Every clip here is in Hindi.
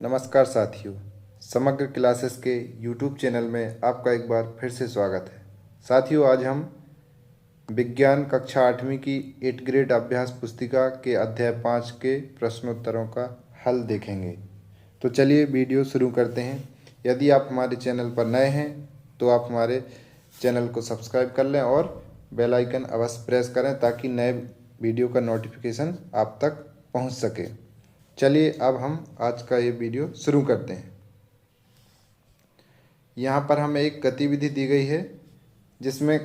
नमस्कार साथियों, समग्र क्लासेस के यूट्यूब चैनल में आपका एक बार फिर से स्वागत है। साथियों, आज हम विज्ञान कक्षा 8वीं की 8 ग्रेड अभ्यास पुस्तिका के अध्याय 5 के प्रश्नोत्तरों का हल देखेंगे। तो चलिए वीडियो शुरू करते हैं। यदि आप हमारे चैनल पर नए हैं तो आप हमारे चैनल को सब्सक्राइब कर लें और बेल आइकन अवश्य प्रेस करें ताकि नए वीडियो का नोटिफिकेशन आप तक पहुंच सके। चलिए अब हम आज का ये वीडियो शुरू करते हैं। यहाँ पर हमें एक गतिविधि दी गई है जिसमें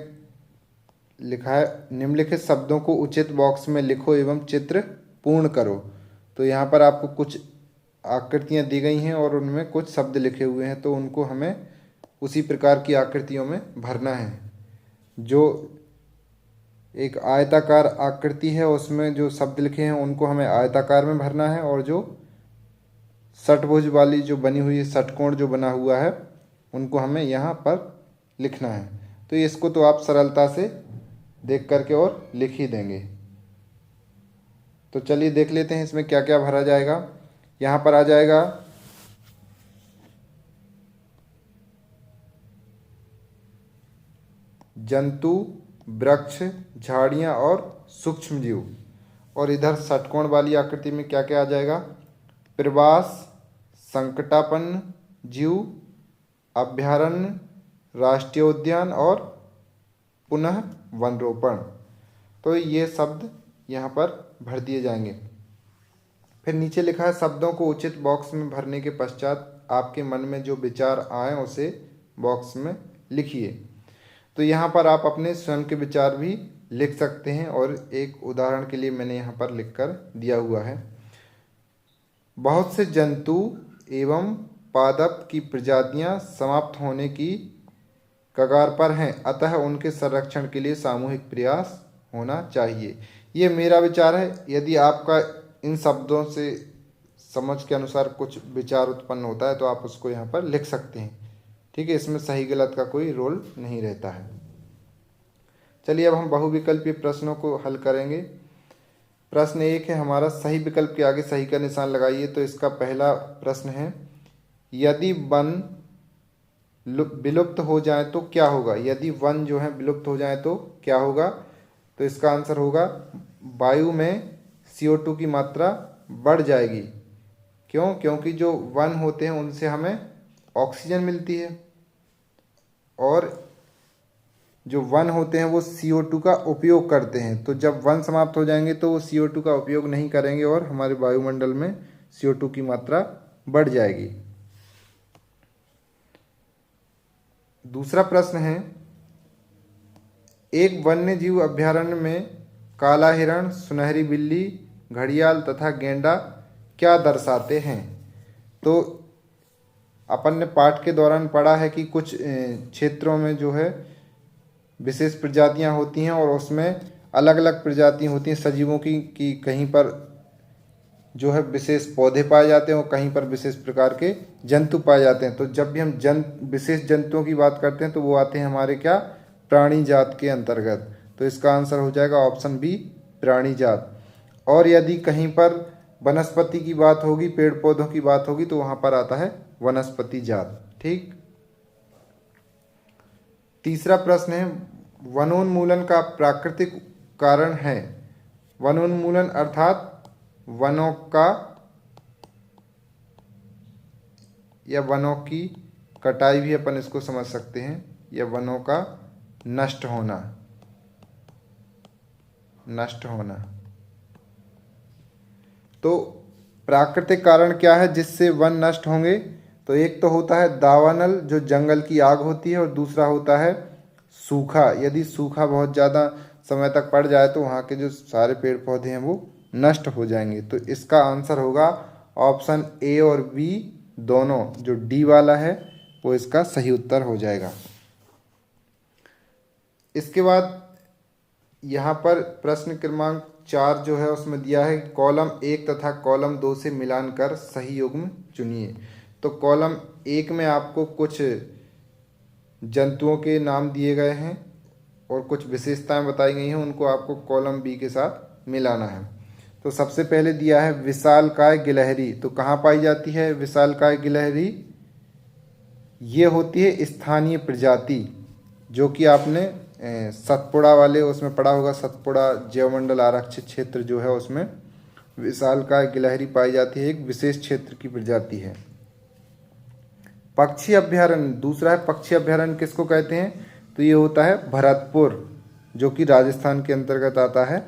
लिखा है निम्नलिखित शब्दों को उचित बॉक्स में लिखो एवं चित्र पूर्ण करो। तो यहाँ पर आपको कुछ आकृतियाँ दी गई हैं और उनमें कुछ शब्द लिखे हुए हैं, तो उनको हमें उसी प्रकार की आकृतियों में भरना है। जो एक आयताकार आकृति है उसमें जो शब्द लिखे हैं उनको हमें आयताकार में भरना है, और जो षटभुज वाली जो बनी हुई है, षटकोण जो बना हुआ है, उनको हमें यहाँ पर लिखना है। तो इसको तो आप सरलता से देख करके और लिख ही देंगे। तो चलिए देख लेते हैं इसमें क्या क्या भरा जाएगा। यहाँ पर आ जाएगा जंतु, वृक्ष, झाड़ियाँ और सूक्ष्म जीव। और इधर षटकोण वाली आकृति में क्या क्या आ जाएगा? प्रवास, संकटापन्न जीव, अभयारण्य, राष्ट्रीय उद्यान और पुनः वनरोपण। तो ये शब्द यहाँ पर भर दिए जाएंगे। फिर नीचे लिखा है शब्दों को उचित बॉक्स में भरने के पश्चात आपके मन में जो विचार आए उसे बॉक्स में लिखिए। तो यहाँ पर आप अपने स्वयं के विचार भी लिख सकते हैं, और एक उदाहरण के लिए मैंने यहाँ पर लिखकर दिया हुआ है। बहुत से जंतु एवं पादप की प्रजातियाँ समाप्त होने की कगार पर हैं, अतः उनके संरक्षण के लिए सामूहिक प्रयास होना चाहिए। ये मेरा विचार है। यदि आपका इन शब्दों से समझ के अनुसार कुछ विचार उत्पन्न होता है तो आप उसको यहाँ पर लिख सकते हैं। ठीक है, इसमें सही गलत का कोई रोल नहीं रहता है। चलिए अब हम बहुविकल्पीय प्रश्नों को हल करेंगे। प्रश्न 1 है हमारा, सही विकल्प के आगे सही का निशान लगाइए। तो इसका पहला प्रश्न है, यदि वन विलुप्त हो जाए तो क्या होगा? यदि वन जो है विलुप्त हो जाए तो क्या होगा? तो इसका आंसर होगा वायु में CO2 की मात्रा बढ़ जाएगी। क्यों? क्योंकि जो वन होते हैं उनसे हमें ऑक्सीजन मिलती है, और जो वन होते हैं वो CO2 का उपयोग करते हैं। तो जब वन समाप्त हो जाएंगे तो वो CO2 का उपयोग नहीं करेंगे और हमारे वायुमंडल में CO2 की मात्रा बढ़ जाएगी। दूसरा प्रश्न है, एक वन्य जीव अभयारण्य में काला हिरण, सुनहरी बिल्ली, घड़ियाल तथा गेंडा क्या दर्शाते हैं? तो अपन ने पाठ के दौरान पढ़ा है कि कुछ क्षेत्रों में जो है विशेष प्रजातियां होती हैं, और उसमें अलग अलग प्रजातियां होती हैं सजीवों की कहीं पर जो है विशेष पौधे पाए जाते हैं और कहीं पर विशेष प्रकार के जंतु पाए जाते हैं। तो जब भी हम विशेष जंतुओं की बात करते हैं तो वो आते हैं हमारे क्या? प्राणी जात के अंतर्गत। तो इसका आंसर हो जाएगा ऑप्शन बी, प्राणी जात। और यदि कहीं पर वनस्पति की बात होगी, पेड़ पौधों की बात होगी, तो वहां पर आता है वनस्पति जात। ठीक। तीसरा प्रश्न है, वनोन्मूलन का प्राकृतिक कारण है। वनोन्मूलन अर्थात वनों का या वनों की कटाई भी अपन इसको समझ सकते हैं, या वनों का नष्ट होना। तो प्राकृतिक कारण क्या है जिससे वन नष्ट होंगे? तो एक तो होता है दावानल, जो जंगल की आग होती है, और दूसरा होता है सूखा। यदि सूखा बहुत ज़्यादा समय तक पड़ जाए तो वहाँ के जो सारे पेड़ पौधे हैं वो नष्ट हो जाएंगे। तो इसका आंसर होगा ऑप्शन ए और बी दोनों, जो डी वाला है वो इसका सही उत्तर हो जाएगा। इसके बाद यहाँ पर प्रश्न क्रमांक 4 जो है उसमें दिया है कॉलम 1 तथा कॉलम 2 से मिलान कर सही युग्म चुनिए। तो कॉलम 1 में आपको कुछ जंतुओं के नाम दिए गए हैं और कुछ विशेषताएं बताई गई हैं, उनको आपको कॉलम बी के साथ मिलाना है। तो सबसे पहले दिया है विशालकाय गिलहरी। तो कहाँ पाई जाती है विशालकाय गिलहरी? ये होती है स्थानीय प्रजाति, जो कि आपने सतपुड़ा वाले उसमें पढ़ा होगा। सतपुड़ा जैवमंडल आरक्षित क्षेत्र जो है उसमें विशालकाय गिलहरी पाई जाती है, एक विशेष क्षेत्र की प्रजाति है। पक्षी अभ्यारण्य दूसरा है। पक्षी अभ्यारण्य किसको कहते हैं? तो ये होता है भरतपुर, जो कि राजस्थान के अंतर्गत आता है।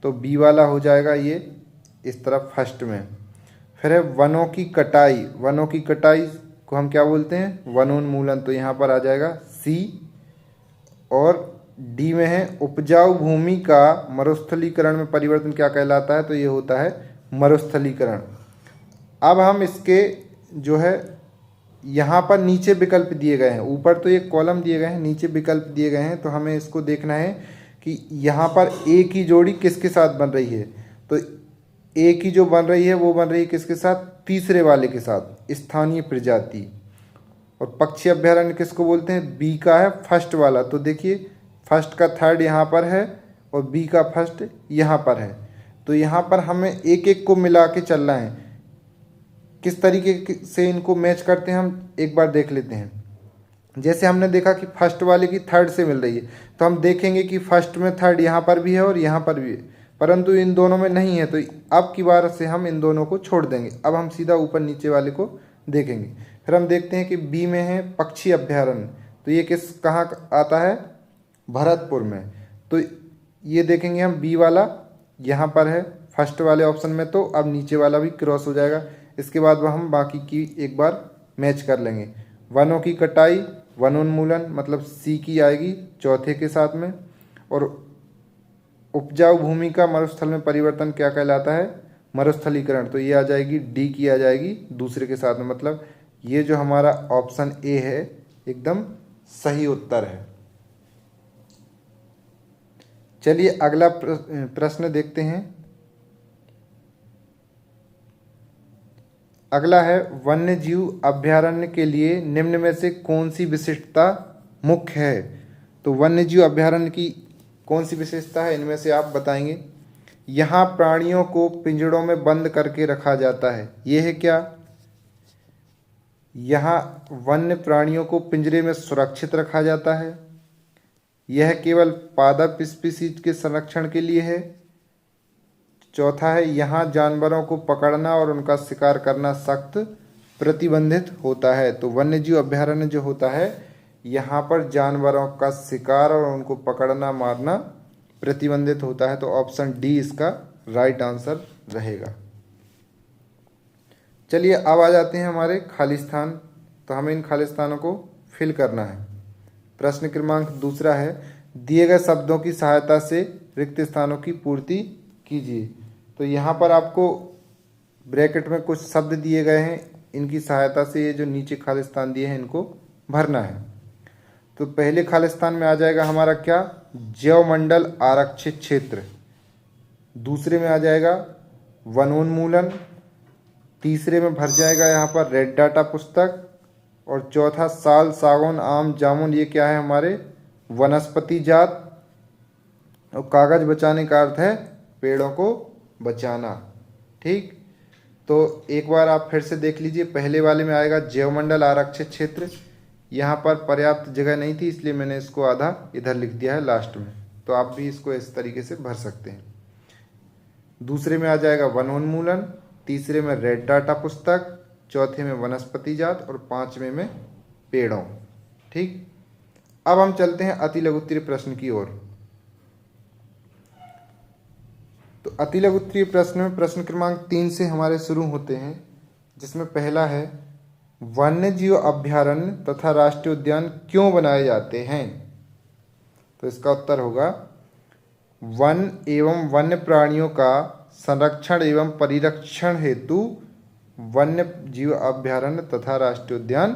तो बी वाला हो जाएगा ये इस तरफ फर्स्ट में। फिर है वनों की कटाई। वनों की कटाई को हम क्या बोलते हैं? वनोन्मूलन। तो यहाँ पर आ जाएगा सी। और डी में है उपजाऊ भूमि का मरुस्थलीकरण में परिवर्तन क्या कहलाता है? तो ये होता है मरुस्थलीकरण। अब हम इसके जो है यहाँ पर नीचे विकल्प दिए गए हैं, ऊपर तो एक कॉलम दिए गए हैं, नीचे विकल्प दिए गए हैं। तो हमें इसको देखना है कि यहाँ पर ए की जोड़ी किसके साथ बन रही है। तो ए की जो बन रही है वो बन रही है किसके साथ? तीसरे वाले के साथ, स्थानीय प्रजाति। और पक्षी अभ्यारण्य किसको बोलते हैं? बी का है फर्स्ट वाला। तो देखिए फर्स्ट का थर्ड यहाँ पर है और बी का फर्स्ट यहाँ पर है। तो यहाँ पर हमें एक एक को मिला के चलना है। किस तरीके से इनको मैच करते हैं हम एक बार देख लेते हैं। जैसे हमने देखा कि फर्स्ट वाले की थर्ड से मिल रही है, तो हम देखेंगे कि फर्स्ट में थर्ड यहाँ पर भी है और यहाँ पर भी है, परंतु इन दोनों में नहीं है। तो अब की बार से हम इन दोनों को छोड़ देंगे। अब हम सीधा ऊपर नीचे वाले को देखेंगे। फिर हम देखते हैं कि बी में है पक्षी अभ्यारण्य। तो ये कहाँ आता है? भरतपुर में। तो ये देखेंगे हम बी वाला यहाँ पर है फर्स्ट वाले ऑप्शन में। तो अब नीचे वाला भी क्रॉस हो जाएगा। इसके बाद हम बाकी की एक बार मैच कर लेंगे। वनों की कटाई वनोन्मूलन मतलब सी की आएगी चौथे के साथ में। और उपजाऊ भूमि का मरुस्थल में परिवर्तन क्या कहलाता है? मरुस्थलीकरण। तो ये आ जाएगी डी की आ जाएगी दूसरे के साथ में। मतलब ये जो हमारा ऑप्शन ए है एकदम सही उत्तर है। चलिए अगला प्रश्न देखते हैं। अगला है वन्य जीव अभ्यारण्य के लिए निम्न में से कौन सी विशिष्टता मुख्य है? तो वन्य जीव अभ्यारण्य की कौन सी विशेषता है इनमें से आप बताएंगे? यहाँ प्राणियों को पिंजड़ों में बंद करके रखा जाता है। ये है क्या? यहाँ वन्य प्राणियों को पिंजरे में सुरक्षित रखा जाता है। यह केवल पादप स्पीशीज के संरक्षण के लिए है। चौथा है यहाँ जानवरों को पकड़ना और उनका शिकार करना सख्त प्रतिबंधित होता है। तो वन्यजीव अभ्यारण्य जो होता है यहाँ पर जानवरों का शिकार और उनको पकड़ना मारना प्रतिबंधित होता है। तो ऑप्शन डी इसका राइट आंसर रहेगा। चलिए अब आ जाते हैं हमारे खाली स्थान। तो हमें इन खाली स्थानों को फिल करना है। प्रश्न क्रमांक दूसरा है दिए गए शब्दों की सहायता से रिक्त स्थानों की पूर्ति कीजिए। तो यहाँ पर आपको ब्रैकेट में कुछ शब्द दिए गए हैं, इनकी सहायता से ये जो नीचे खाली स्थान दिए हैं इनको भरना है। तो पहले खाली स्थान में आ जाएगा हमारा क्या? जैवमंडल आरक्षित क्षेत्र। दूसरे में आ जाएगा वनोन्मूलन। तीसरे में भर जाएगा यहाँ पर रेड डाटा पुस्तक। और चौथा साल सागौन आम जामुन, ये क्या है? हमारे वनस्पति जात। और कागज बचाने का अर्थ है पेड़ों को बचाना। ठीक, तो एक बार आप फिर से देख लीजिए। पहले वाले में आएगा जैवमंडल आरक्षित क्षेत्र। यहाँ पर पर्याप्त जगह नहीं थी इसलिए मैंने इसको आधा इधर लिख दिया है लास्ट में। तो आप भी इसको इस तरीके से भर सकते हैं। दूसरे में आ जाएगा वनोन्मूलन। तीसरे में रेड डाटा पुस्तक। चौथे में वनस्पति जात और पांचवें में पेड़ों। ठीक, अब हम चलते हैं अति लघु उत्तरीय प्रश्न की ओर। तो अति लघु उत्तरीय प्रश्न में प्रश्न क्रमांक 3 से हमारे शुरू होते हैं, जिसमें पहला है वन्य जीव अभ्यारण्य तथा राष्ट्रीय उद्यान क्यों बनाए जाते हैं? तो इसका उत्तर होगा वन एवं वन्य प्राणियों का संरक्षण एवं परिरक्षण हेतु वन्य जीव अभ्यारण्य तथा राष्ट्रीय उद्यान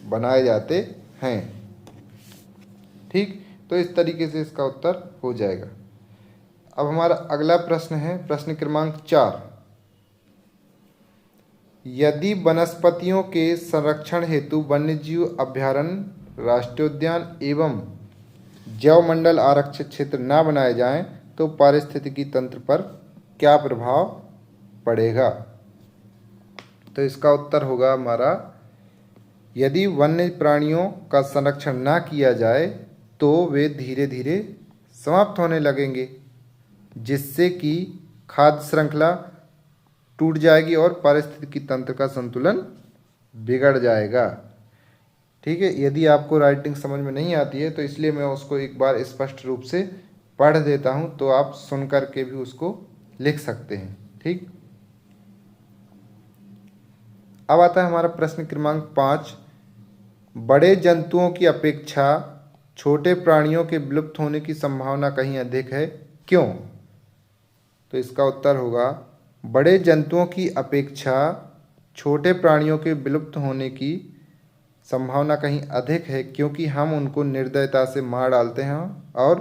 बनाए जाते हैं। ठीक, तो इस तरीके से इसका उत्तर हो जाएगा। अब हमारा अगला प्रश्न है प्रश्न क्रमांक 4। यदि वनस्पतियों के संरक्षण हेतु वन्यजीव अभ्यारण्य, राष्ट्रीय उद्यान एवं जैवमंडल आरक्षित क्षेत्र न बनाए जाएं तो पारिस्थितिकी तंत्र पर क्या प्रभाव पड़ेगा? तो इसका उत्तर होगा हमारा, यदि वन्य प्राणियों का संरक्षण ना किया जाए तो वे धीरे धीरे समाप्त होने लगेंगे, जिससे कि खाद्य श्रृंखला टूट जाएगी और पारिस्थितिकी तंत्र का संतुलन बिगड़ जाएगा। ठीक है, यदि आपको राइटिंग समझ में नहीं आती है तो इसलिए मैं उसको एक बार स्पष्ट रूप से पढ़ देता हूँ, तो आप सुन कर के भी उसको लिख सकते हैं। ठीक, अब आता है हमारा प्रश्न क्रमांक 5। बड़े जंतुओं की अपेक्षा छोटे प्राणियों के विलुप्त होने की संभावना कहीं अधिक है, क्यों? तो इसका उत्तर होगा, बड़े जंतुओं की अपेक्षा छोटे प्राणियों के विलुप्त होने की संभावना कहीं अधिक है क्योंकि हम उनको निर्दयता से मार डालते हैं और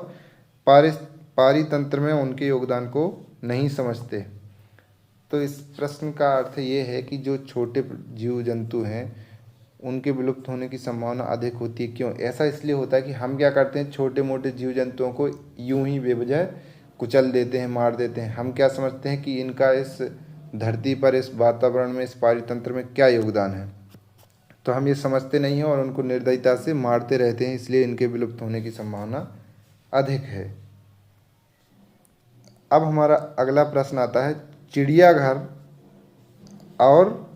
पारितंत्र में उनके योगदान को नहीं समझते। तो इस प्रश्न का अर्थ ये है कि जो छोटे जीव जंतु हैं उनके विलुप्त होने की संभावना अधिक होती है। क्यों? ऐसा इसलिए होता है कि हम क्या करते हैं, छोटे मोटे जीव जंतुओं को यूं ही बेवजह कुचल देते हैं, मार देते हैं। हम क्या समझते हैं कि इनका इस धरती पर, इस वातावरण में, इस पारितंत्र में क्या योगदान है, तो हम ये समझते नहीं हैं और उनको निर्दयता से मारते रहते हैं, इसलिए इनके विलुप्त होने की संभावना अधिक है। अब हमारा अगला प्रश्न आता है, चिड़ियाघर और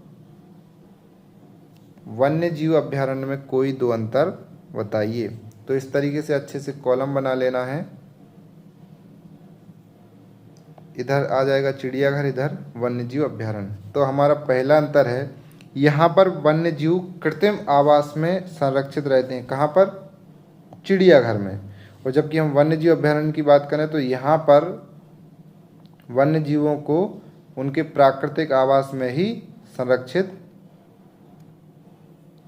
वन्य जीव अभ्यारण्य में कोई दो अंतर बताइए। तो इस तरीके से अच्छे से कॉलम बना लेना है। इधर आ जाएगा चिड़ियाघर, इधर वन्य जीव अभ्यारण्य। तो हमारा पहला अंतर है, यहाँ पर वन्य जीव कृत्रिम आवास में संरक्षित रहते हैं। कहाँ पर? चिड़ियाघर में। और जबकि हम वन्य जीव अभ्यारण्य की बात करें तो यहाँ पर वन्य जीवों को उनके प्राकृतिक आवास में ही संरक्षित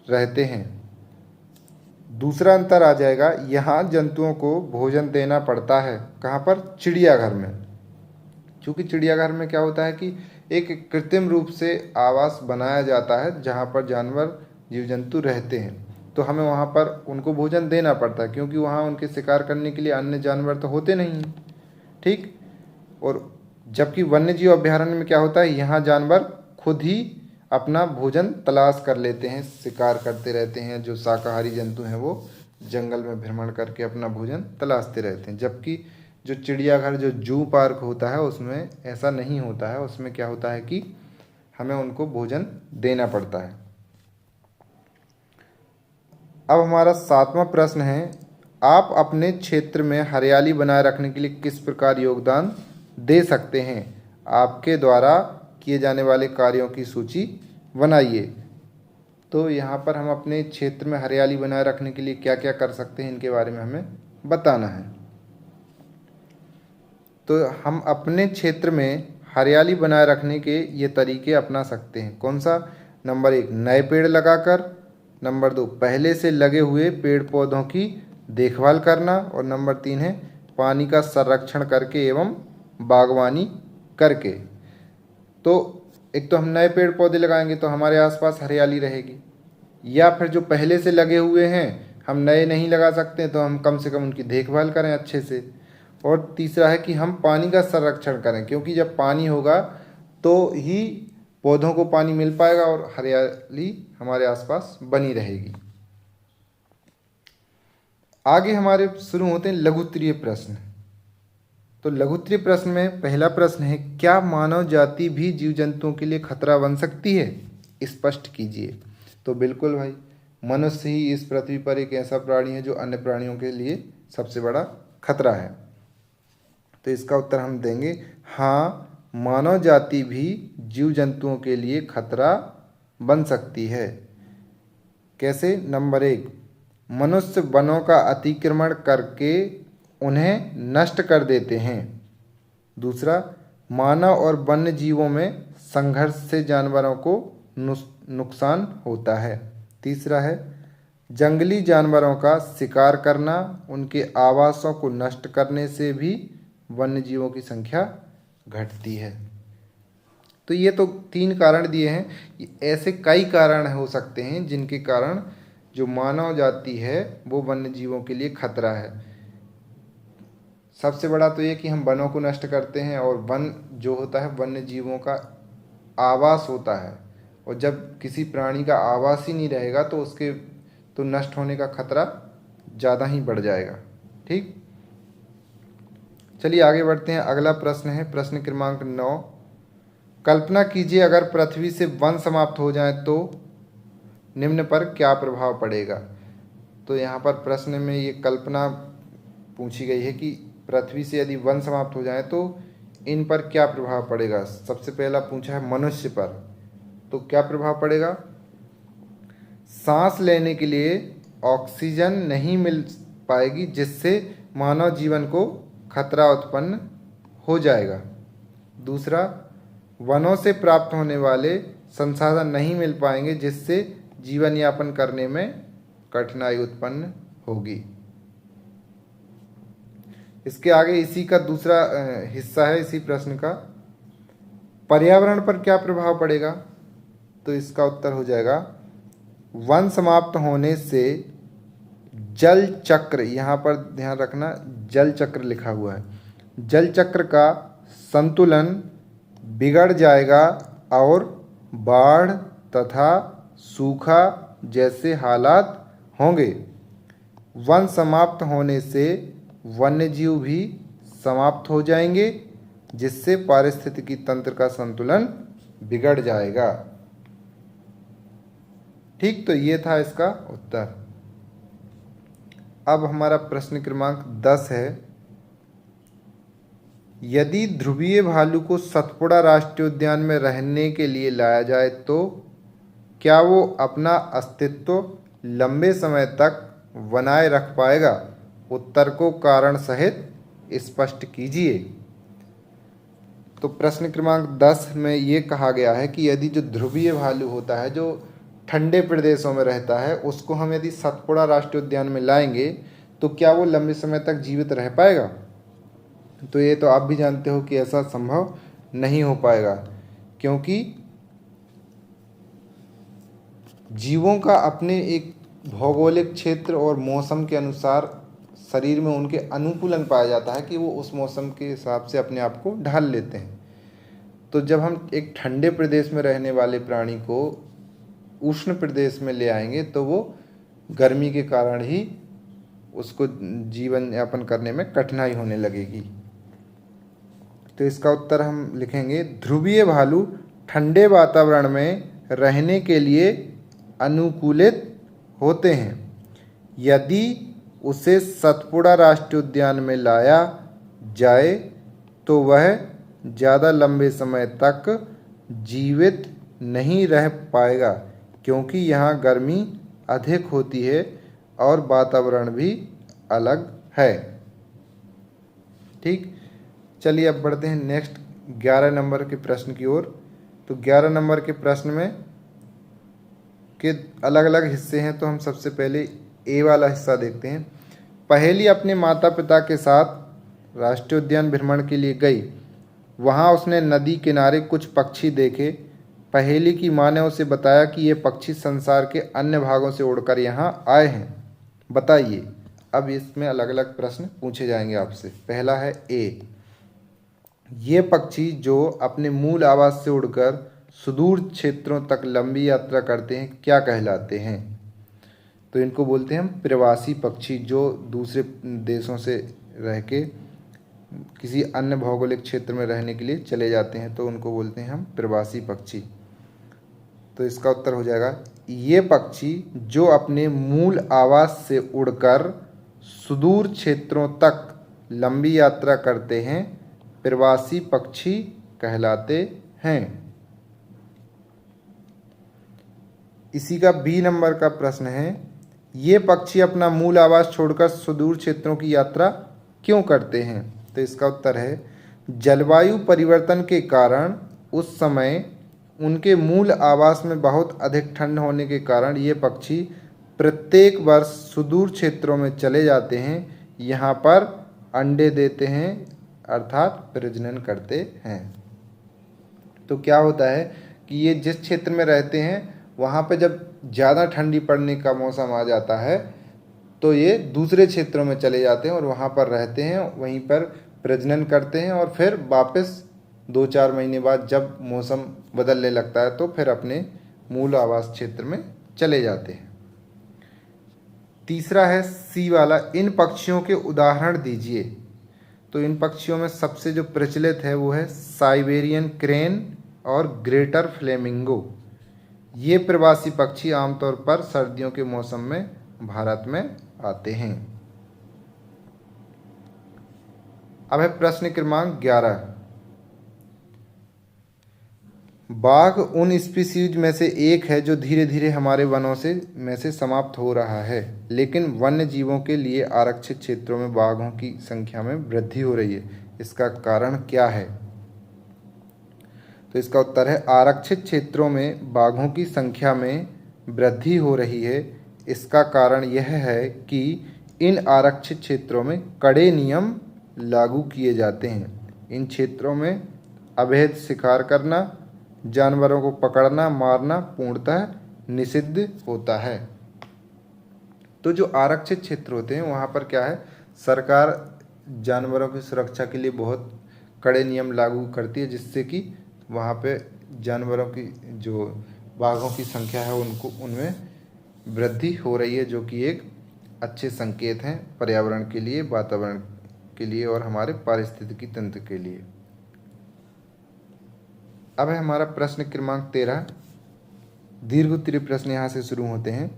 रहते हैं। दूसरा अंतर आ जाएगा, यहाँ जंतुओं को भोजन देना पड़ता है। कहाँ पर? चिड़ियाघर में। क्योंकि चिड़ियाघर में क्या होता है कि एक कृत्रिम रूप से आवास बनाया जाता है जहाँ पर जानवर जीव जंतु रहते हैं, तो हमें वहाँ पर उनको भोजन देना पड़ता है क्योंकि वहाँ उनके शिकार करने के लिए अन्य जानवर तो होते नहीं हैं। ठीक, और जबकि वन्य जीव अभ्यारण्य में क्या होता है, यहाँ जानवर खुद ही अपना भोजन तलाश कर लेते हैं, शिकार करते रहते हैं। जो शाकाहारी जंतु हैं वो जंगल में भ्रमण करके अपना भोजन तलाशते रहते हैं। जबकि जो चिड़ियाघर, जो जू पार्क होता है, उसमें ऐसा नहीं होता है। उसमें क्या होता है कि हमें उनको भोजन देना पड़ता है। अब हमारा 7वां प्रश्न है, आप अपने क्षेत्र में हरियाली बनाए रखने के लिए किस प्रकार योगदान दे सकते हैं? आपके द्वारा किए जाने वाले कार्यों की सूची बनाइए। तो यहाँ पर हम अपने क्षेत्र में हरियाली बनाए रखने के लिए क्या क्या कर सकते हैं, इनके बारे में हमें बताना है। तो हम अपने क्षेत्र में हरियाली बनाए रखने के ये तरीके अपना सकते हैं। कौन सा? नंबर 1, नए पेड़ लगाकर। नंबर 2, पहले से लगे हुए पेड़ पौधों की देखभाल करना। और नंबर 3 है पानी का संरक्षण करके एवं बागवानी करके। तो एक तो हम नए पेड़ पौधे लगाएंगे तो हमारे आसपास हरियाली रहेगी, या फिर जो पहले से लगे हुए हैं हम नए नहीं लगा सकते तो हम कम से कम उनकी देखभाल करें अच्छे से। और तीसरा है कि हम पानी का संरक्षण करें, क्योंकि जब पानी होगा तो ही पौधों को पानी मिल पाएगा और हरियाली हमारे आसपास बनी रहेगी। आगे हमारे शुरू होते हैं लघुत्तरीय प्रश्न। तो लघुत्तरीय प्रश्न में पहला प्रश्न है, क्या मानव जाति भी जीव जंतुओं के लिए खतरा बन सकती है? स्पष्ट कीजिए। तो बिल्कुल भाई, मनुष्य ही इस पृथ्वी पर एक ऐसा प्राणी है जो अन्य प्राणियों के लिए सबसे बड़ा खतरा है। तो इसका उत्तर हम देंगे, हाँ, मानव जाति भी जीव जंतुओं के लिए खतरा बन सकती है। कैसे? नंबर 1, मनुष्य वनों का अतिक्रमण करके उन्हें नष्ट कर देते हैं। दूसरा, मानव और वन्य जीवों में संघर्ष से जानवरों को नुकसान होता है। तीसरा है, जंगली जानवरों का शिकार करना, उनके आवासों को नष्ट करने से भी वन्य जीवों की संख्या घटती है। तो ये तो 3 कारण दिए हैं। ऐसे कई कारण हो सकते हैं जिनके कारण जो मानव जाति है वो वन्य जीवों के लिए खतरा है। सबसे बड़ा तो ये कि हम वनों को नष्ट करते हैं, और वन जो होता है वन्य जीवों का आवास होता है, और जब किसी प्राणी का आवास ही नहीं रहेगा तो उसके तो नष्ट होने का खतरा ज़्यादा ही बढ़ जाएगा। ठीक, चलिए आगे बढ़ते हैं। अगला प्रश्न है प्रश्न क्रमांक 9। कल्पना कीजिए अगर पृथ्वी से वन समाप्त हो जाए तो निम्न पर क्या प्रभाव पड़ेगा। तो यहाँ पर प्रश्न में ये कल्पना पूछी गई है कि पृथ्वी से यदि वन समाप्त हो जाए तो इन पर क्या प्रभाव पड़ेगा। सबसे पहला पूछा है मनुष्य पर, तो क्या प्रभाव पड़ेगा। सांस लेने के लिए ऑक्सीजन नहीं मिल पाएगी, जिससे मानव जीवन को खतरा उत्पन्न हो जाएगा। दूसरा, वनों से प्राप्त होने वाले संसाधन नहीं मिल पाएंगे, जिससे जीवन यापन करने में कठिनाई उत्पन्न होगी। इसके आगे इसी का दूसरा हिस्सा है इसी प्रश्न का, पर्यावरण पर क्या प्रभाव पड़ेगा। तो इसका उत्तर हो जाएगा वन समाप्त होने से जल चक्र, यहाँ पर ध्यान रखना जल चक्र लिखा हुआ है, जल चक्र का संतुलन बिगड़ जाएगा और बाढ़ तथा सूखा जैसे हालात होंगे। वन समाप्त होने से वन्यजीव भी समाप्त हो जाएंगे, जिससे पारिस्थितिकी तंत्र का संतुलन बिगड़ जाएगा। ठीक, तो ये था इसका उत्तर। अब हमारा प्रश्न क्रमांक 10 है। यदि ध्रुवीय भालू को सतपुड़ा राष्ट्रीय उद्यान में रहने के लिए लाया जाए तो क्या वो अपना अस्तित्व लंबे समय तक बनाए रख पाएगा। उत्तर को कारण सहित स्पष्ट कीजिए। तो प्रश्न क्रमांक 10 में ये कहा गया है कि यदि जो ध्रुवीय भालू होता है जो ठंडे प्रदेशों में रहता है, उसको हम यदि सतपुड़ा राष्ट्रीय उद्यान में लाएंगे तो क्या वो लंबे समय तक जीवित रह पाएगा। तो ये तो आप भी जानते हो कि ऐसा संभव नहीं हो पाएगा, क्योंकि जीवों का अपने एक भौगोलिक क्षेत्र और मौसम के अनुसार शरीर में उनके अनुकूलन पाया जाता है कि वो उस मौसम के हिसाब से अपने आप को ढाल लेते हैं। तो जब हम एक ठंडे प्रदेश में रहने वाले प्राणी को उष्ण प्रदेश में ले आएंगे तो वो गर्मी के कारण ही उसको जीवन यापन करने में कठिनाई होने लगेगी। तो इसका उत्तर हम लिखेंगे ध्रुवीय भालू ठंडे वातावरण में रहने के लिए अनुकूलित होते हैं। यदि उसे सतपुड़ा राष्ट्रीय उद्यान में लाया जाए तो वह ज़्यादा लंबे समय तक जीवित नहीं रह पाएगा, क्योंकि यहाँ गर्मी अधिक होती है और वातावरण भी अलग है। ठीक, चलिए अब बढ़ते हैं नेक्स्ट 11 नंबर के प्रश्न की ओर। तो 11 नंबर के प्रश्न में के अलग अलग हिस्से हैं, तो हम सबसे पहले ए वाला हिस्सा देखते हैं। पहेली अपने माता पिता के साथ राष्ट्रीय उद्यान भ्रमण के लिए गई। वहाँ उसने नदी किनारे कुछ पक्षी देखे। पहेली की माँ ने उसे बताया कि ये पक्षी संसार के अन्य भागों से उड़कर यहाँ आए हैं। बताइए। अब इसमें अलग अलग प्रश्न पूछे जाएंगे आपसे। पहला है ए, ये पक्षी जो अपने मूल आवास से उड़कर सुदूर क्षेत्रों तक लंबी यात्रा करते हैं क्या कहलाते हैं। तो इनको बोलते हैं हम प्रवासी पक्षी, जो दूसरे देशों से रह के किसी अन्य भौगोलिक क्षेत्र में रहने के लिए चले जाते हैं, तो उनको बोलते हैं हम प्रवासी पक्षी। तो इसका उत्तर हो जाएगा ये पक्षी जो अपने मूल आवास से उड़कर सुदूर क्षेत्रों तक लंबी यात्रा करते हैं प्रवासी पक्षी कहलाते हैं। इसी का बी नंबर का प्रश्न है, ये पक्षी अपना मूल आवास छोड़कर सुदूर क्षेत्रों की यात्रा क्यों करते हैं। तो इसका उत्तर है जलवायु परिवर्तन के कारण उस समय उनके मूल आवास में बहुत अधिक ठंड होने के कारण ये पक्षी प्रत्येक वर्ष सुदूर क्षेत्रों में चले जाते हैं, यहाँ पर अंडे देते हैं अर्थात प्रजनन करते हैं। तो क्या होता है कि ये जिस क्षेत्र में रहते हैं वहाँ पे जब ज़्यादा ठंडी पड़ने का मौसम आ जाता है तो ये दूसरे क्षेत्रों में चले जाते हैं और वहाँ पर रहते हैं, वहीं पर प्रजनन करते हैं और फिर वापस 2-4 महीने बाद जब मौसम बदलने लगता है तो फिर अपने मूल आवास क्षेत्र में चले जाते हैं। तीसरा है सी वाला, इन पक्षियों के उदाहरण दीजिए। तो इन पक्षियों में सबसे जो प्रचलित है वो है साइबेरियन क्रेन और ग्रेटर फ्लेमिंगो। ये प्रवासी पक्षी आमतौर पर सर्दियों के मौसम में भारत में आते हैं। अब है प्रश्न क्रमांक 11। बाघ उन स्पीसीज में से एक है जो धीरे धीरे हमारे वनों में से समाप्त हो रहा है, लेकिन वन्य जीवों के लिए आरक्षित क्षेत्रों में बाघों की संख्या में वृद्धि हो रही है। इसका कारण क्या है? तो इसका उत्तर है आरक्षित क्षेत्रों में बाघों की संख्या में वृद्धि हो रही है। इसका कारण यह है कि इन आरक्षित क्षेत्रों में कड़े नियम लागू किए जाते हैं। इन क्षेत्रों में अवैध शिकार करना, जानवरों को पकड़ना मारना पूर्णतः निषिद्ध होता है। तो जो आरक्षित क्षेत्र होते हैं वहाँ पर क्या है, सरकार जानवरों की सुरक्षा के लिए बहुत कड़े नियम लागू करती है, जिससे कि वहाँ पे जानवरों की जो बाघों की संख्या है उनमें वृद्धि हो रही है, जो कि एक अच्छे संकेत हैं पर्यावरण के लिए, वातावरण के लिए और हमारे पारिस्थितिकी तंत्र के लिए। अब है हमारा प्रश्न क्रमांक 13। दीर्घ उत्तरीय प्रश्न यहाँ से शुरू होते हैं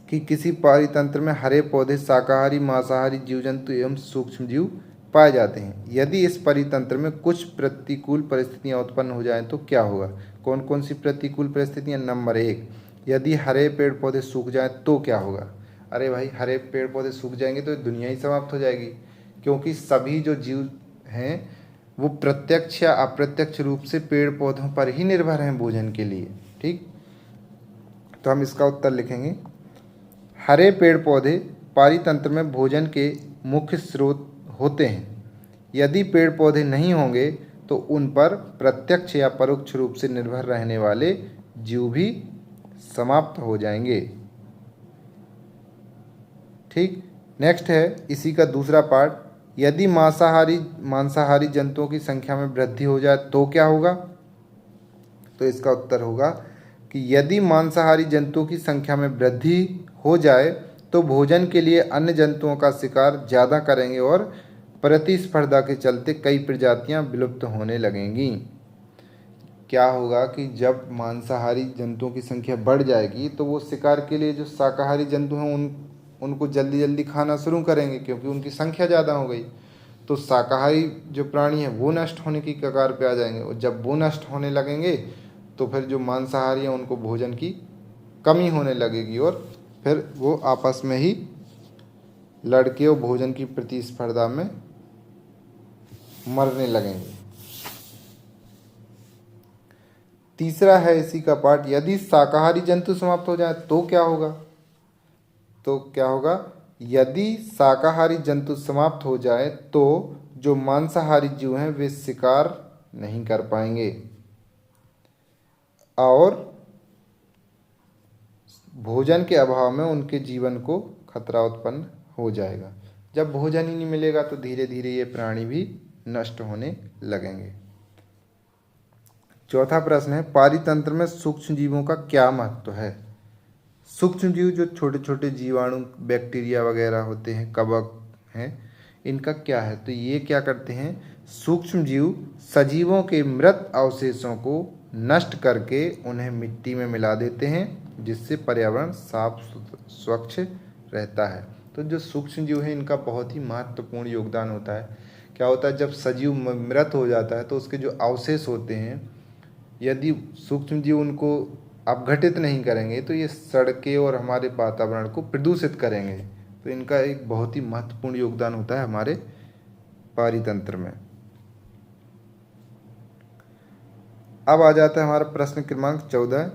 कि किसी पारितंत्र में हरे पौधे, शाकाहारी, मांसाहारी जीव जंतु एवं सूक्ष्म जीव पाए जाते हैं। यदि इस परितंत्र में कुछ प्रतिकूल परिस्थितियां उत्पन्न हो जाएं तो क्या होगा? कौन कौन सी प्रतिकूल परिस्थितियां? नंबर 1, यदि हरे पेड़ पौधे सूख जाएं तो क्या होगा? अरे भाई, हरे पेड़ पौधे सूख जाएंगे तो दुनिया ही समाप्त हो जाएगी, क्योंकि सभी जो जीव हैं वो प्रत्यक्ष या अप्रत्यक्ष रूप से पेड़ पौधों पर ही निर्भर हैं भोजन के लिए। ठीक, तो हम इसका उत्तर लिखेंगे, हरे पेड़ पौधे पारितंत्र में भोजन के मुख्य स्रोत होते हैं। यदि पेड़ पौधे नहीं होंगे तो उन पर प्रत्यक्ष या परोक्ष रूप से निर्भर रहने वाले जीव भी समाप्त हो जाएंगे। ठीक, नेक्स्ट है इसी का दूसरा पार्ट, यदि मांसाहारी जंतुओं की संख्या में वृद्धि हो जाए तो क्या होगा? तो इसका उत्तर होगा कि यदि मांसाहारी जंतुओं की संख्या में वृद्धि हो जाए तो भोजन के लिए अन्य जंतुओं का शिकार ज़्यादा करेंगे और प्रतिस्पर्धा के चलते कई प्रजातियां विलुप्त होने लगेंगी। क्या होगा कि जब मांसाहारी जंतुओं की संख्या बढ़ जाएगी तो वो शिकार के लिए जो शाकाहारी जंतु हैं उनको जल्दी जल्दी खाना शुरू करेंगे, क्योंकि उनकी संख्या ज़्यादा हो गई। तो शाकाहारी जो प्राणी हैं वो नष्ट होने की कगार पे आ जाएंगे, और जब वो नष्ट होने लगेंगे तो फिर जो मांसाहारी हैं उनको भोजन की कमी होने लगेगी और फिर वो आपस में ही लड़के और भोजन की प्रतिस्पर्धा में मरने लगेंगे। तीसरा है इसी का पार्ट, यदि शाकाहारी जंतु समाप्त हो जाए तो क्या होगा? तो क्या होगा, यदि शाकाहारी जंतु समाप्त हो जाए तो जो मांसाहारी जीव हैं वे शिकार नहीं कर पाएंगे और भोजन के अभाव में उनके जीवन को खतरा उत्पन्न हो जाएगा। जब भोजन ही नहीं मिलेगा तो धीरे धीरे ये प्राणी भी नष्ट होने लगेंगे। चौथा प्रश्न है, पारितंत्र में सूक्ष्म जीवों का क्या महत्व है? सूक्ष्म जीव जो छोटे छोटे जीवाणु, बैक्टीरिया वगैरह होते हैं, कवक हैं, इनका क्या है? तो ये क्या करते हैं, सूक्ष्म जीव सजीवों के मृत अवशेषों को नष्ट करके उन्हें मिट्टी में मिला देते हैं, जिससे पर्यावरण साफ स्वच्छ रहता है। तो जो सूक्ष्म जीव है इनका बहुत ही महत्वपूर्ण योगदान होता है। क्या होता है, जब सजीव मृत हो जाता है तो उसके जो अवशेष होते हैं, यदि सूक्ष्म जीव उनको अपघटित नहीं करेंगे तो ये सड़कें और हमारे वातावरण को प्रदूषित करेंगे। तो इनका एक बहुत ही महत्वपूर्ण योगदान होता है हमारे पारितंत्र में। अब आ जाता है हमारा प्रश्न क्रमांक 14,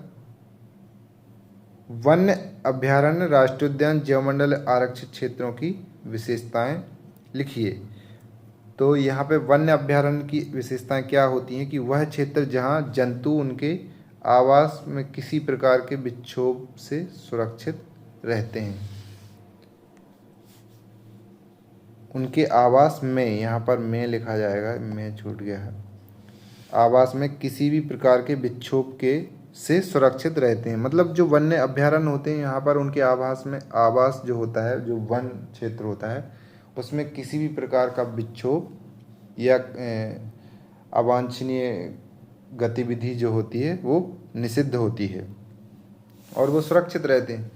वन्य अभयारण्य, राष्ट्रीय उद्यान, जैवमंडल, आरक्षित क्षेत्रों की विशेषताएं लिखिए। तो यहाँ पे वन्य अभयारण्य की विशेषताएं क्या होती हैं कि वह क्षेत्र जहाँ जंतु उनके आवास में किसी प्रकार के विक्षोभ से सुरक्षित रहते हैं। उनके आवास में, यहाँ पर में लिखा जाएगा, में छूट गया है, आवास में किसी भी प्रकार के विक्षोभ के से सुरक्षित रहते हैं। मतलब जो वन्य अभयारण्य होते हैं यहाँ पर उनके आवास में, आवास जो होता है, जो वन क्षेत्र होता है, उसमें किसी भी प्रकार का विक्षोभ या अवांछनीय गतिविधि जो होती है वो निषिद्ध होती है और वो सुरक्षित रहते हैं।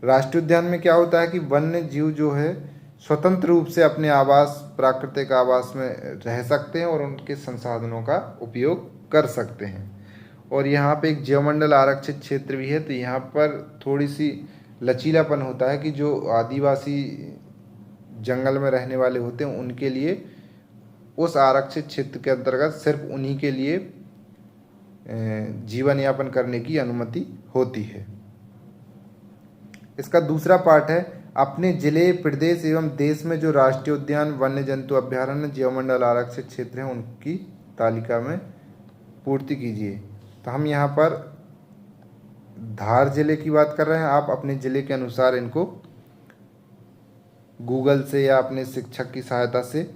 राष्ट्रीय उद्यान में क्या होता है कि वन्य जीव जो है स्वतंत्र रूप से अपने आवास, प्राकृतिक आवास में रह सकते हैं और उनके संसाधनों का उपयोग कर सकते हैं। और यहाँ पे एक जीवमंडल आरक्षित क्षेत्र भी है, तो यहाँ पर थोड़ी सी लचीलापन होता है कि जो आदिवासी जंगल में रहने वाले होते हैं उनके लिए उस आरक्षित क्षेत्र के अंतर्गत सिर्फ उन्हीं के लिए जीवन यापन करने की अनुमति होती है। इसका दूसरा पार्ट है, अपने जिले, प्रदेश एवं देश में जो राष्ट्रीय उद्यान, वन्य जंतु अभयारण्य, जीवमंडल आरक्षित क्षेत्र हैं उनकी तालिका में पूर्ति कीजिए। तो हम यहाँ पर धार जिले की बात कर रहे हैं। आप अपने जिले के अनुसार इनको गूगल से या अपने शिक्षक की सहायता से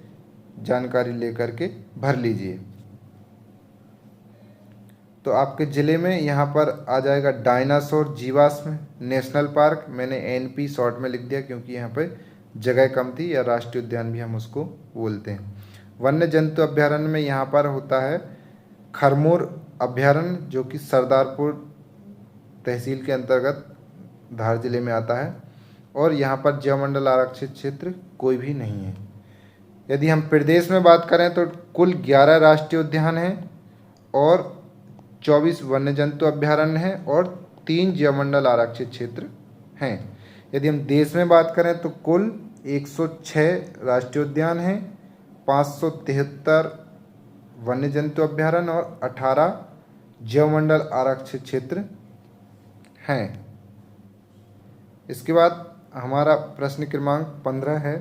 जानकारी लेकर के भर लीजिए। तो आपके ज़िले में यहाँ पर आ जाएगा डायनासोर जीवाश्म नेशनल पार्क। मैंने एनपी शॉर्ट में लिख दिया क्योंकि यहाँ पे जगह कम थी, या राष्ट्रीय उद्यान भी हम उसको बोलते हैं। वन्य जंतु अभयारण्य में यहाँ पर होता है खरमोर अभयारण्य, जो कि सरदारपुर तहसील के अंतर्गत धार जिले में आता है, और यहाँ पर जीवमंडल आरक्षित क्षेत्र कोई भी नहीं है। यदि हम प्रदेश में बात करें तो कुल 11 राष्ट्रीय उद्यान हैं और 24 वन्य जंतु अभयारण्य हैं और 3 जीवमंडल आरक्षित क्षेत्र हैं। यदि हम देश में बात करें तो कुल 106 राष्ट्रीय उद्यान हैं, 573 वन्य जंतु अभयारण्य और 18 जीवमंडल आरक्षित क्षेत्र हैं। इसके बाद हमारा प्रश्न क्रमांक 15 है,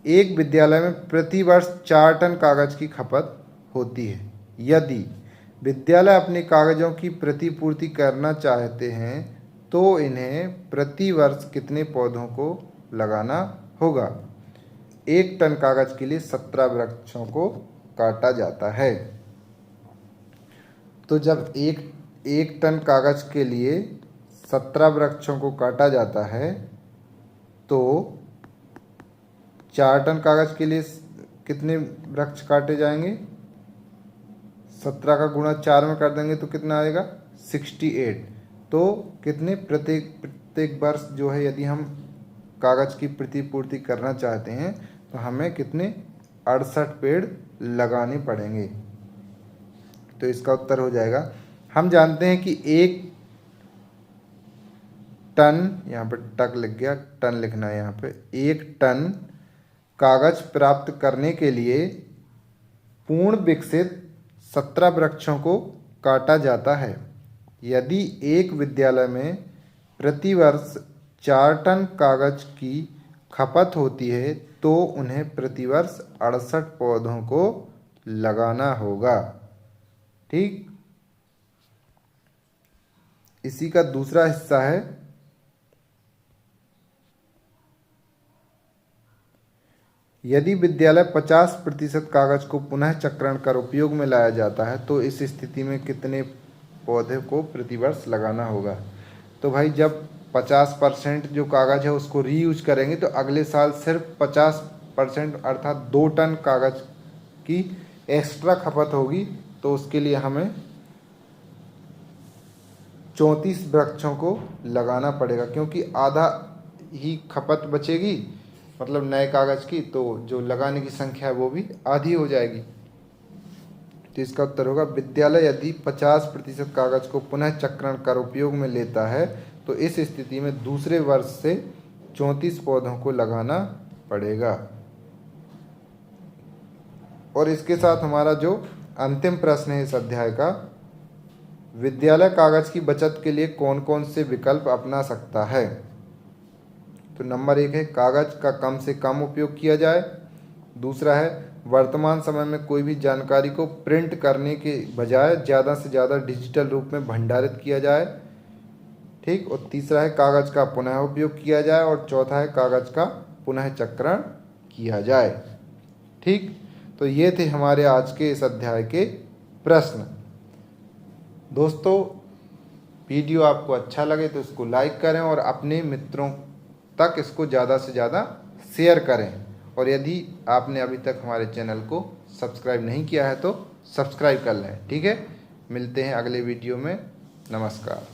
एक विद्यालय में प्रति वर्ष 4 टन कागज की खपत होती है। यदि विद्यालय अपने कागजों की प्रतिपूर्ति करना चाहते हैं तो इन्हें प्रति वर्ष कितने पौधों को लगाना होगा? 1 टन कागज के लिए 17 वृक्षों को काटा जाता है। तो जब एक टन कागज के लिए 17 वृक्षों को काटा जाता है तो 4 टन कागज के लिए कितने वृक्ष काटे जाएंगे? 17 का गुणा 4 में कर देंगे तो कितना आएगा? 68। तो कितने प्रत्येक वर्ष जो है, यदि हम कागज की प्रतिपूर्ति करना चाहते हैं तो हमें कितने 68 पेड़ लगाने पड़ेंगे। तो इसका उत्तर हो जाएगा, हम जानते हैं कि 1 टन, यहाँ पर टक लिख गया, टन लिखना है यहाँ पे, 1 टन कागज प्राप्त करने के लिए पूर्ण विकसित 17 वृक्षों को काटा जाता है। यदि एक विद्यालय में प्रतिवर्ष 4 टन कागज की खपत होती है तो उन्हें प्रतिवर्ष 68 पौधों को लगाना होगा। ठीक, इसी का दूसरा हिस्सा है, यदि विद्यालय 50% कागज को पुनः चक्रण कर उपयोग में लाया जाता है तो इस स्थिति में कितने पौधे को प्रतिवर्ष लगाना होगा? तो भाई जब 50% जो कागज है उसको रीयूज करेंगे तो अगले साल सिर्फ 50% अर्थात 2 टन कागज की एक्स्ट्रा खपत होगी। तो उसके लिए हमें 34 वृक्षों को लगाना पड़ेगा, क्योंकि आधा ही खपत बचेगी, मतलब नए कागज की, तो जो लगाने की संख्या है वो भी आधी हो जाएगी। तो इसका उत्तर होगा, विद्यालय यदि 50% कागज को पुनः चक्रण कर उपयोग में लेता है तो इस स्थिति में दूसरे वर्ष से 34 पौधों को लगाना पड़ेगा। और इसके साथ हमारा जो अंतिम प्रश्न है इस अध्याय का, विद्यालय कागज की बचत के लिए कौन कौन से विकल्प अपना सकता है? तो नंबर 1 है कागज का कम से कम उपयोग किया जाए। दूसरा है वर्तमान समय में कोई भी जानकारी को प्रिंट करने के बजाय ज़्यादा से ज़्यादा डिजिटल रूप में भंडारित किया जाए। ठीक, और तीसरा है कागज का पुनः उपयोग किया जाए, और चौथा है कागज का पुनः चक्रण किया जाए। ठीक, तो ये थे हमारे आज के इस अध्याय के प्रश्न। दोस्तों, वीडियो आपको अच्छा लगे तो इसको लाइक करें और अपने मित्रों तक इसको ज़्यादा से ज़्यादा शेयर करें। और यदि आपने अभी तक हमारे चैनल को सब्सक्राइब नहीं किया है तो सब्सक्राइब कर लें। ठीक है, मिलते हैं अगले वीडियो में। नमस्कार।